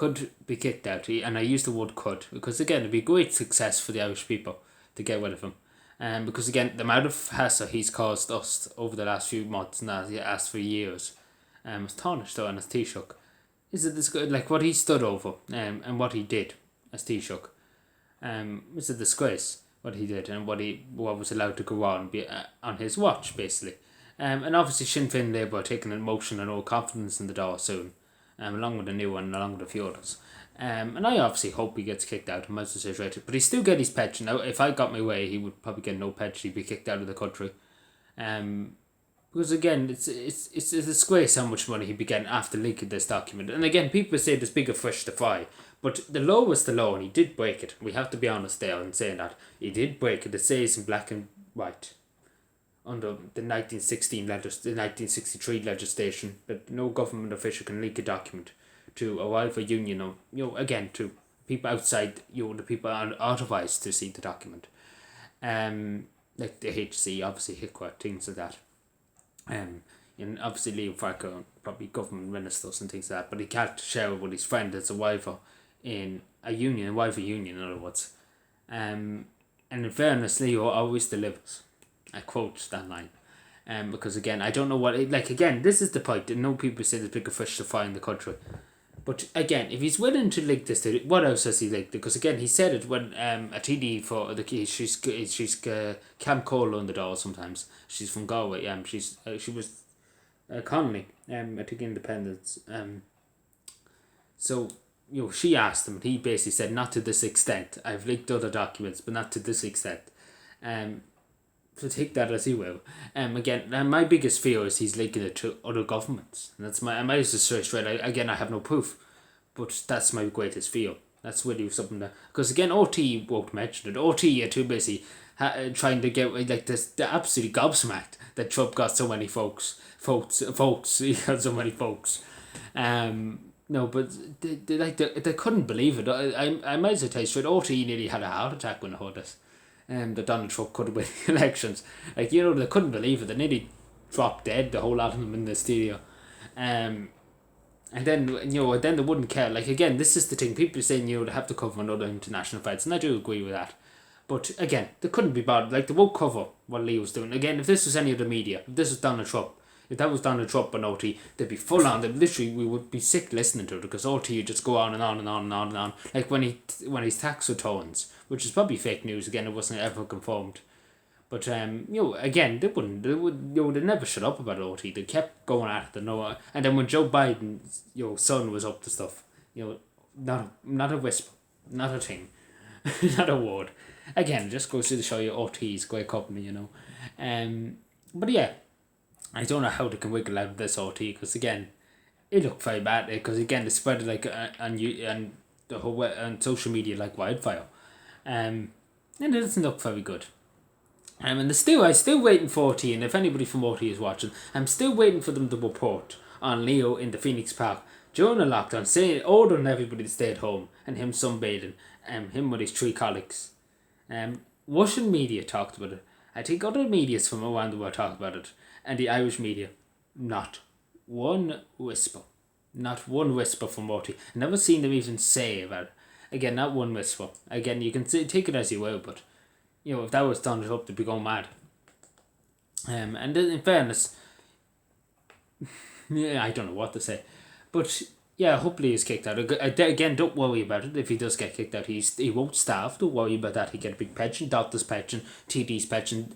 could be kicked out. And I use the word could because, again, it'd be a great success for the Irish people to get rid of him. Because, again, the amount of hassle he's caused us over the last few months and as for years, was tarnished though, and as Taoiseach. Is it this good? Like what he stood over and what he did as Taoiseach. Was a disgrace what he did and what was allowed to go on on his watch, basically. And obviously Sinn Féin Labour are taking a motion and all confidence in the door soon, along with a new one, along with a few others. And I obviously hope he gets kicked out, but he still get his pension. Now, if I got my way, he would probably get no pension. He'd be kicked out of the country. Because again, it's a disgrace how much money he'd be getting after leaking this document. And again, people say there's bigger fish to fry, but the law was the law, and he did break it. We have to be honest there in saying that he did break it. It says in black and white under the 1963 legislation that no government official can leak a document to a rival union or, again, to people outside, the people authorised to see the document. Like the HC, obviously HICWA, things like that. And obviously Leo Varadkar, probably government ministers and things like that, but he can't share it with his friend as a rival in a rival union in other words. And in fairness, Leo always delivers. I quote that line. Because again, I don't know again, this is the point. I know people say there's bigger fish to fry in the country. But again, if he's willing to link this to, what else has he linked? Because again, he said it when a TD for the she's Cam Cole on the door sometimes. She's from Galway. She was Connolly. I think Independence. So she asked him, and he basically said, not to this extent. I've linked other documents, but not to this extent. So take that as you will. Again, my biggest fear is he's linking it to other governments, and that's I might just search right. I have no proof, but that's my greatest fear. That's really something that, because again, RT won't mention it. RT are too busy trying to get the absolutely gobsmacked that Trump got so many folks. He got so many folks. No, but they couldn't believe it. I might as well tell you straight. RT nearly had a heart attack when they heard this. That Donald Trump could win the elections. They couldn't believe it. They nearly dropped dead, the whole lot of them in the studio. And then, then they wouldn't care. Again, this is the thing. People are saying, they have to cover another international fights, and I do agree with that. But again, they couldn't be bothered. They won't cover what Lee was doing. Again, if this was any other media, if this was Donald Trump, if that was Donald Trump and OT, they'd be full on. We would be sick listening to it, because OT would just go on and on and on and on and on. Like when his tax returns, which is probably fake news. Again, it wasn't ever confirmed. But again, they'd never shut up about OT. They kept going at it. And then when Joe Biden's son was up to stuff, not a whisper, not a thing, not a word. Again, it just goes to show you OT is great company, But yeah, I don't know how they can wiggle out of this OT, because again, it looked very bad. Because again, they spread it on the whole on social media like wildfire, and it doesn't look very good. And I'm still waiting for OT, and if anybody from OT is watching, I'm still waiting for them to report on Leo in the Phoenix Park during the lockdown, ordering everybody to stay at home, and him sunbathing, him with his 3 colleagues. Russian media talked about it. I think other medias from around the world talked about it. And the Irish media, not one whisper. Not one whisper from OT. I've never seen them even say about it. Again, not one whisper. Again, you can take it as you will, but if that was Donald Trump, they'd be going mad. And in fairness, I don't know what to say. But yeah, hopefully he's kicked out. Again, don't worry about it. If he does get kicked out, he won't starve. Don't worry about that. He get a big pension, doctor's pension, TD's pension,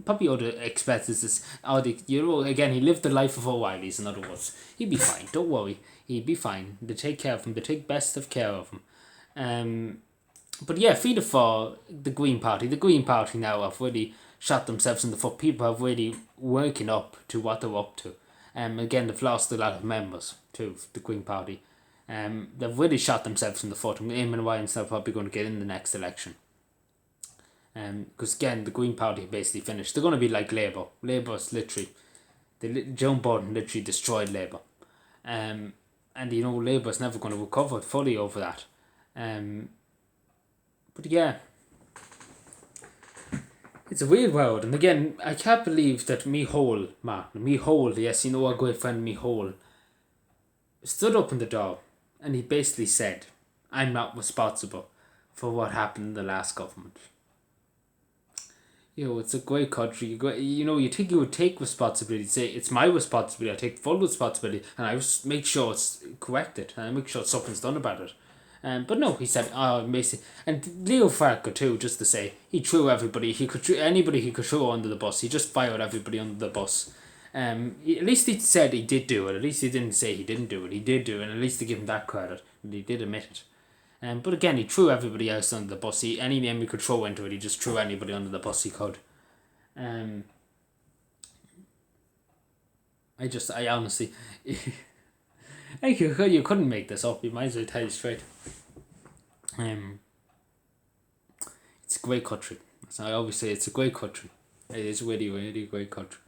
probably other expenses. Again, he lived the life of O'Reilly's, in other words. He'd be fine. Don't worry. He'd be fine. They take care of him. They take best of care of him. But yeah, Fianna for the Green Party. The Green Party now have really shot themselves in the foot. People have really working up to what they're up to. Again, they've lost a lot of members to the Green Party. They've really shot themselves in the foot, and Eamon Ryan's now probably going to get in the next election. Because again, the Green Party basically finished. They're going to be like Labour. Labour's literally, Joe Biden literally destroyed Labour. And Labour's never going to recover fully over that. But yeah, it's a weird world. And again, I can't believe that Micheál Martin, yes, our great friend Micheál, stood up in the door and he basically said, I'm not responsible for what happened in the last government. It's a great country. You think you would take responsibility, say, it's my responsibility, I take full responsibility, and I make sure it's corrected, and I make sure something's done about it. But no, he said, basically, and Leo Farker too, just to say, he threw everybody, anybody he could throw under the bus, he just fired everybody under the bus. At least he said he did do it, at least he didn't say he didn't do it, he did do it, and at least to give him that credit, and he did admit it. But again, he threw everybody else under the bus. Any name he could throw into it, he just threw anybody under the bus he could. I honestly, you couldn't make this up. You might as well tell you straight. It's a great country. So I always say it's a great country. It is really, really great country.